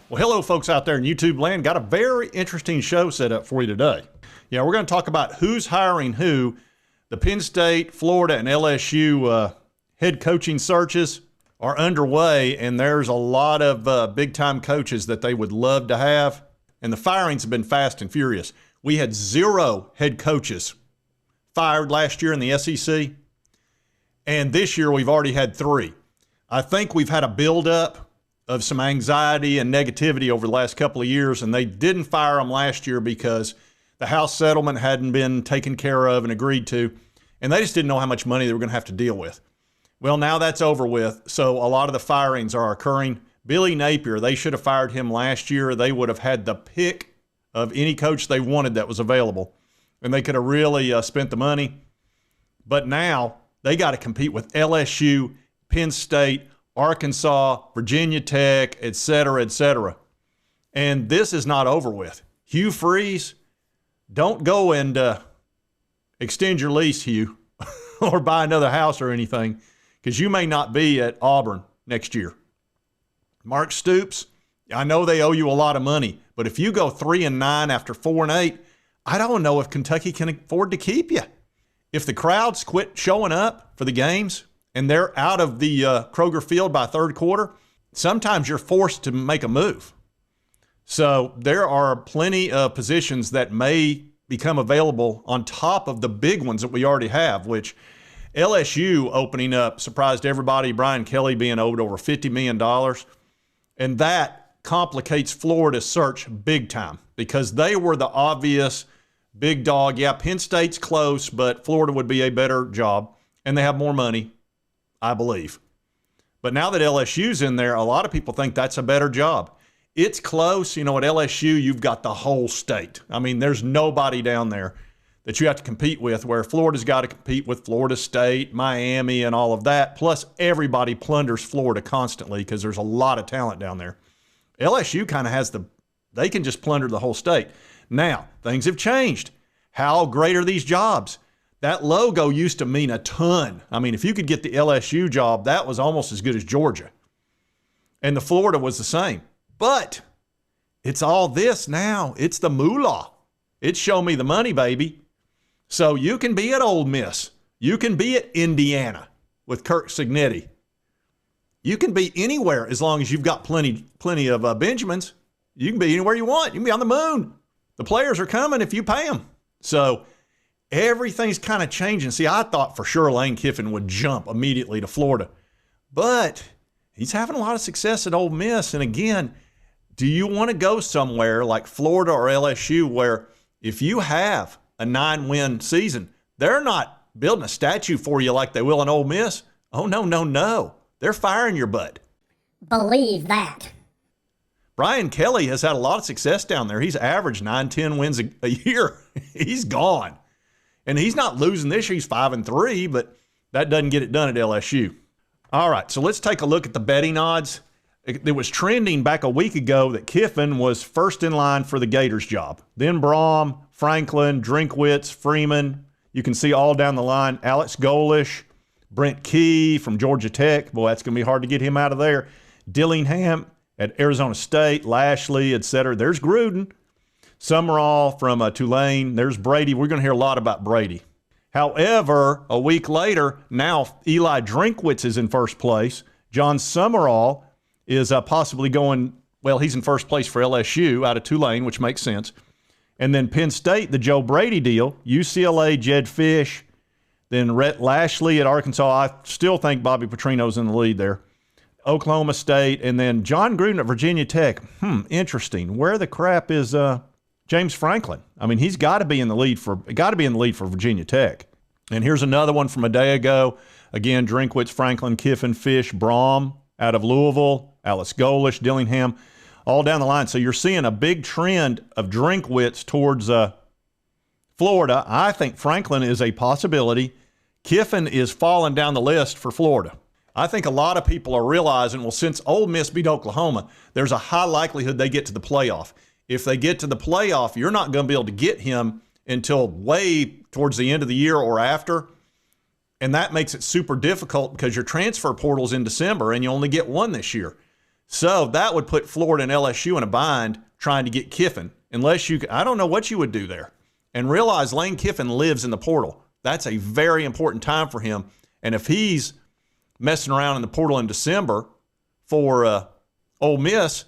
Well, hello, folks out there in YouTube land. Got a very interesting show set up for you today. Yeah, we're going to talk about who's hiring who. The Penn State, Florida, and LSU head coaching searches are underway, and there's a lot of big-time coaches that they would love to have, and the firings have been fast and furious. We had 0 head coaches fired last year in the SEC, and this year we've already had 3. I think we've had a buildup of some anxiety and negativity over the last couple of years, and they didn't fire them last year because the House settlement hadn't been taken care of and agreed to, and they just didn't know how much money they were going to have to deal with. Well, now that's over with, so a lot of the firings are occurring. Billy Napier, they should have fired him last year. They would have had the pick of any coach they wanted that was available, and they could have really spent the money. But now they got to compete with LSU, Penn State, Arkansas, Virginia Tech, et cetera, et cetera. And this is not over with. Hugh Freeze, don't go and extend your lease, Hugh, or buy another house or anything, because you may not be at Auburn next year. Mark Stoops, I know they owe you a lot of money, but if you go 3-9 after 4-8, I don't know if Kentucky can afford to keep you. If the crowds quit showing up for the games and they're out of the Kroger Field by third quarter, sometimes you're forced to make a move. So there are plenty of positions that may become available on top of the big ones that we already have, which LSU opening up surprised everybody, Brian Kelly being owed over $50 million. And that complicates Florida's search big time because they were the obvious big dog. Yeah, Penn State's close, but Florida would be a better job, and they have more money, I believe. But now that LSU's in there, a lot of people think that's a better job. It's close. You know, at LSU, you've got the whole state. I mean, there's nobody down there that you have to compete with, where Florida's got to compete with Florida State, Miami, and all of that. Plus, everybody plunders Florida constantly because there's a lot of talent down there. LSU kind of has they can just plunder the whole state. Now, things have changed. How great are these jobs? That logo used to mean a ton. I mean, if you could get the LSU job, that was almost as good as Georgia. And the Florida was the same. But it's all this now. It's the moolah. It's show me the money, baby. So you can be at Ole Miss. You can be at Indiana with Kirk Cignetti. You can be anywhere as long as you've got plenty of Benjamins. You can be anywhere you want. You can be on the moon. The players are coming if you pay them. So everything's kind of changing. See, I thought for sure Lane Kiffin would jump immediately to Florida. But he's having a lot of success at Ole Miss. And again, do you want to go somewhere like Florida or LSU where if you have a 9-win season, they're not building a statue for you like they will in Ole Miss? Oh, no, no, no. They're firing your butt. Believe that. Brian Kelly has had a lot of success down there. He's averaged 9-10 wins a year. He's gone. And he's not losing this year. He's 5-3, but that doesn't get it done at LSU. All right, so let's take a look at the betting odds. It was trending back a week ago that Kiffin was first in line for the Gators job. Then Braum, Franklin, Drinkwitz, Freeman. You can see all down the line. Alex Golish, Brent Key from Georgia Tech. Boy, that's going to be hard to get him out of there. Dillingham at Arizona State, Lashley, et cetera. There's Gruden. Summerall from Tulane. There's Brady. We're going to hear a lot about Brady. However, a week later, now Eli Drinkwitz is in first place. John Summerall is possibly going, well, he's in first place for LSU out of Tulane, which makes sense. And then Penn State, the Joe Brady deal, UCLA, Jed Fish, then Rhett Lashley at Arkansas. I still think Bobby Petrino's in the lead there. Oklahoma State, and then John Gruden at Virginia Tech. Interesting. Where the crap is James Franklin? I mean, he's got to be in the lead for Virginia Tech. And here's another one from a day ago. Again, Drinkwitz, Franklin, Kiffin, Fish, Braum out of Louisville, Alex Golish, Dillingham, all down the line. So you're seeing a big trend of Drinkwitz towards Florida. I think Franklin is a possibility. Kiffin is falling down the list for Florida. I think a lot of people are realizing, well, since Ole Miss beat Oklahoma, there's a high likelihood they get to the playoff. If they get to the playoff, you're not going to be able to get him until way towards the end of the year or after. And that makes it super difficult because your transfer portal's in December and you only get one this year. So that would put Florida and LSU in a bind trying to get Kiffin. Unless you, I don't know what you would do there. And realize Lane Kiffin lives in the portal. That's a very important time for him. And if he's messing around in the portal in December for Ole Miss,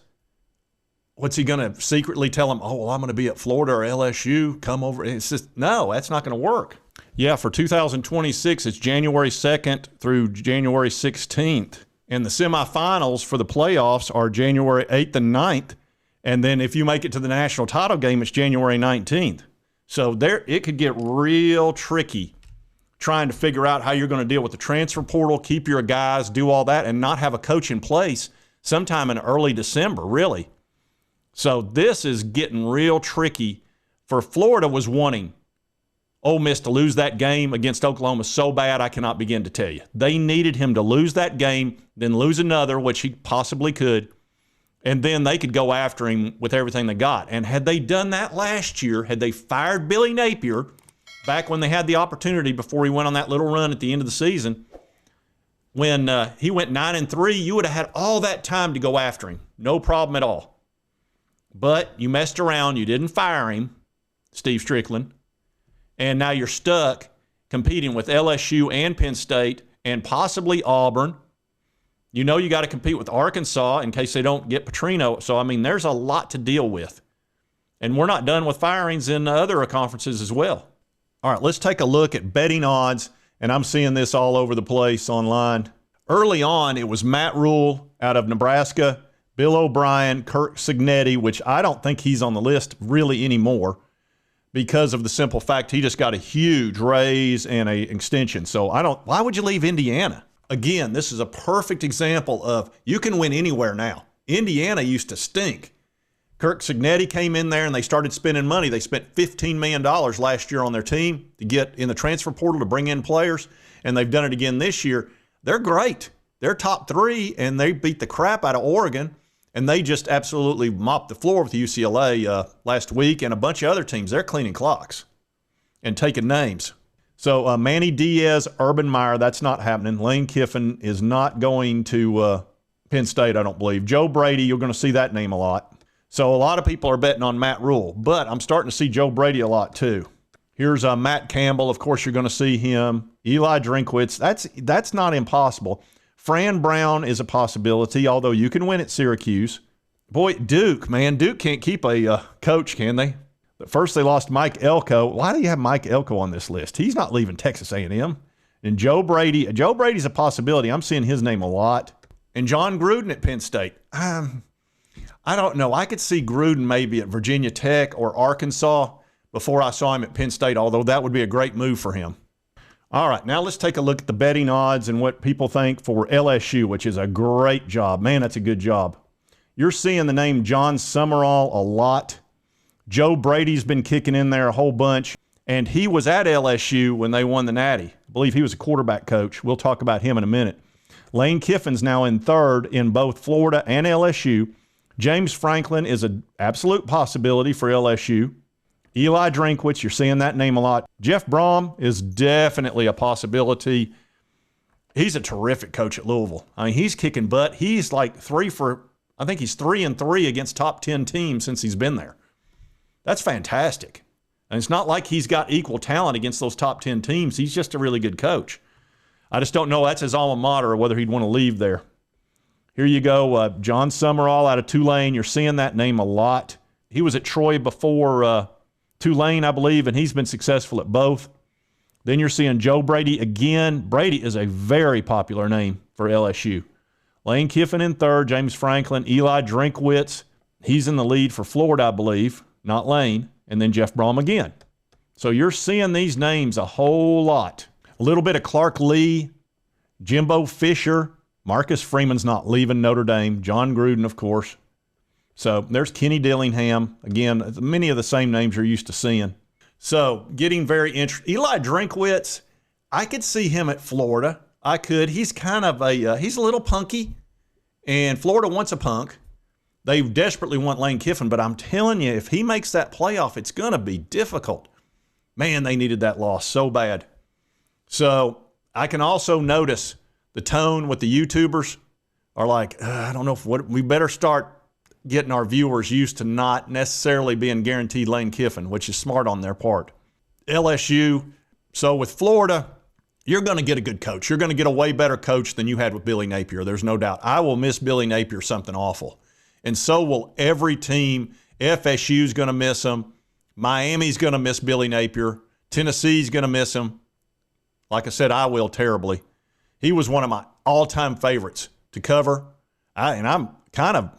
what's he going to secretly tell them? Oh, well, I'm going to be at Florida or LSU. Come over. It's just, no, that's not going to work. Yeah, for 2026, it's January 2nd through January 16th. And the semifinals for the playoffs are January 8th and 9th. And then if you make it to the national title game, it's January 19th. So there, it could get real tricky trying to figure out how you're going to deal with the transfer portal, keep your guys, do all that, and not have a coach in place sometime in early December, really. So this is getting real tricky. For Florida was wanting Ole Miss to lose that game against Oklahoma so bad I cannot begin to tell you. They needed him to lose that game, then lose another, which he possibly could, and then they could go after him with everything they got. And had they done that last year, had they fired Billy Napier back when they had the opportunity before he went on that little run at the end of the season, when he went 9-3, you would have had all that time to go after him. No problem at all. But you messed around. You didn't fire him, Steve Strickland. And now you're stuck competing with LSU and Penn State and possibly Auburn. You know you got to compete with Arkansas in case they don't get Petrino. So, I mean, there's a lot to deal with. And we're not done with firings in other conferences as well. All right, let's take a look at betting odds. And I'm seeing this all over the place online. Early on, it was Matt Rule out of Nebraska, Bill O'Brien, Kirk Cignetti, which I don't think he's on the list really anymore, because of the simple fact he just got a huge raise and an extension. So why would you leave Indiana? Again, this is a perfect example of you can win anywhere now. Indiana used to stink. Kirk Cignetti came in there and they started spending money. They spent $15 million last year on their team to get in the transfer portal to bring in players, and they've done it again this year. They're great. They're top 3, and they beat the crap out of Oregon. And they just absolutely mopped the floor with UCLA last week and a bunch of other teams. They're cleaning clocks and taking names. So Manny Diaz, Urban Meyer, that's not happening. Lane Kiffin is not going to Penn State, I don't believe. Joe Brady, you're going to see that name a lot. So a lot of people are betting on Matt Rule, but I'm starting to see Joe Brady a lot too. Here's Matt Campbell. Of course, you're going to see him. Eli Drinkwitz, that's not impossible. Fran Brown is a possibility, although you can win at Syracuse. Boy, Duke, man, Duke can't keep a coach, can they? But first they lost Mike Elko. Why do you have Mike Elko on this list? He's not leaving Texas A&M. And Joe Brady's a possibility. I'm seeing his name a lot. And John Gruden at Penn State. I don't know. I could see Gruden maybe at Virginia Tech or Arkansas before I saw him at Penn State, although that would be a great move for him. All right, now let's take a look at the betting odds and what people think for LSU, which is a great job. Man, that's a good job. You're seeing the name John Summerall a lot. Joe Brady's been kicking in there a whole bunch, and he was at LSU when they won the Natty. I believe he was a quarterback coach. We'll talk about him in a minute. Lane Kiffin's now in third in both Florida and LSU. James Franklin is an absolute possibility for LSU. Eli Drinkwitz, you're seeing that name a lot. Jeff Brom is definitely a possibility. He's a terrific coach at Louisville. I mean, he's kicking butt. He's like he's 3-3 against top 10 teams since he's been there. That's fantastic. And it's not like he's got equal talent against those top 10 teams. He's just a really good coach. I just don't know that's his alma mater or whether he'd want to leave there. Here you go, John Summerall out of Tulane. You're seeing that name a lot. He was at Troy before Tulane, I believe, and he's been successful at both. Then you're seeing Joe Brady again. Brady is a very popular name for LSU. Lane Kiffin in third, James Franklin, Eli Drinkwitz. He's in the lead for Florida, I believe, not Lane, and then Jeff Brom again. So you're seeing these names a whole lot. A little bit of Clark Lee, Jimbo Fisher, Marcus Freeman's not leaving Notre Dame, John Gruden, of course. So there's Kenny Dillingham. Again, many of the same names you're used to seeing. So getting very interesting. Eli Drinkwitz, I could see him at Florida. I could. He's kind of he's a little punky, and Florida wants a punk. They desperately want Lane Kiffin, but I'm telling you, if he makes that playoff, it's going to be difficult. Man, they needed that loss so bad. So I can also notice the tone with the YouTubers are like, I don't know we better start getting our viewers used to not necessarily being guaranteed Lane Kiffin, which is smart on their part. LSU. So with Florida, you're going to get a good coach. You're going to get a way better coach than you had with Billy Napier. There's no doubt. I will miss Billy Napier something awful. And so will every team. FSU's going to miss him. Miami's going to miss Billy Napier. Tennessee's going to miss him. Like I said, I will terribly. He was one of my all-time favorites to cover. And I'm kind of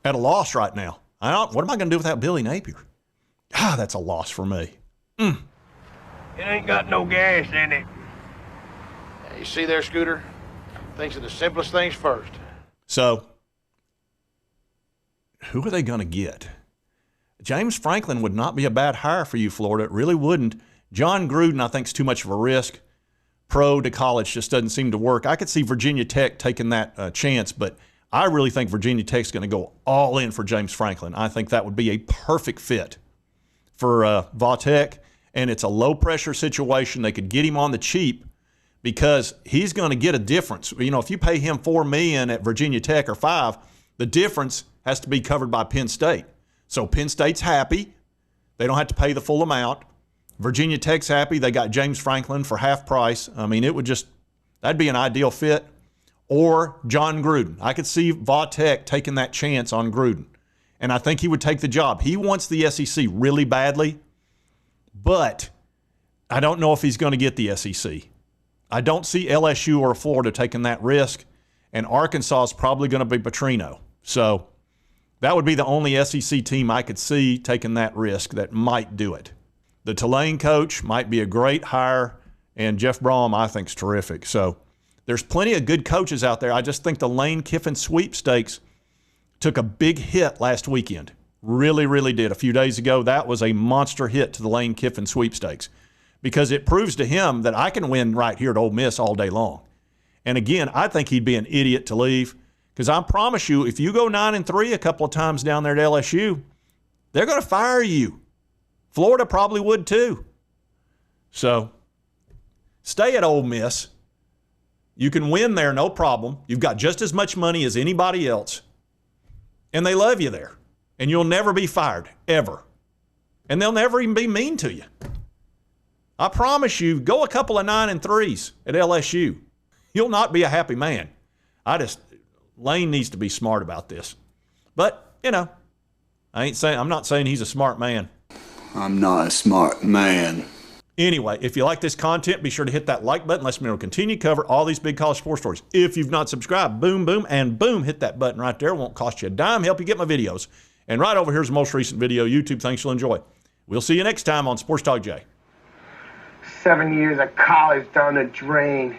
at a loss right now. What am I going to do without Billy Napier? That's a loss for me. It ain't got no gas in it. You see there, Scooter? Thinks of the simplest things first. So, who are they going to get? James Franklin would not be a bad hire for you, Florida. It really wouldn't. John Gruden, I think, is too much of a risk. Pro to college just doesn't seem to work. I could see Virginia Tech taking that chance, but I really think Virginia Tech's going to go all in for James Franklin. I think that would be a perfect fit for Va-Tech, and it's a low-pressure situation. They could get him on the cheap because he's going to get a difference. You know, if you pay him $4 million at Virginia Tech or $5 million, the difference has to be covered by Penn State. So Penn State's happy. They don't have to pay the full amount. Virginia Tech's happy. They got James Franklin for half price. I mean, that'd be an ideal fit. Or John Gruden. I could see Va-Tech taking that chance on Gruden. And I think he would take the job. He wants the SEC really badly, but I don't know if he's going to get the SEC. I don't see LSU or Florida taking that risk, and Arkansas is probably going to be Petrino. So that would be the only SEC team I could see taking that risk that might do it. The Tulane coach might be a great hire, and Jeff Brom, I think, is terrific. So there's plenty of good coaches out there. I just think the Lane Kiffin sweepstakes took a big hit last weekend. Really, really did. A few days ago, that was a monster hit to the Lane Kiffin sweepstakes because it proves to him that I can win right here at Ole Miss all day long. And again, I think he'd be an idiot to leave because I promise you, if you go 9-3 a couple of times down there at LSU, they're going to fire you. Florida probably would too. So stay at Ole Miss. You can win there, no problem. You've got just as much money as anybody else. And they love you there. And you'll never be fired, ever. And they'll never even be mean to you. I promise you, go a couple of 9-3s at LSU. You'll not be a happy man. Lane needs to be smart about this. But, you know, I'm not saying he's a smart man. I'm not a smart man. Anyway, if you like this content, be sure to hit that like button. Let's me know. Continue to cover all these big college sports stories. If you've not subscribed, boom, boom, and boom, hit that button right there. It won't cost you a dime. Help you get my videos. And right over here's the most recent video. YouTube thinks you'll enjoy. We'll see you next time on Sports Talk J. 7 years of college down the drain.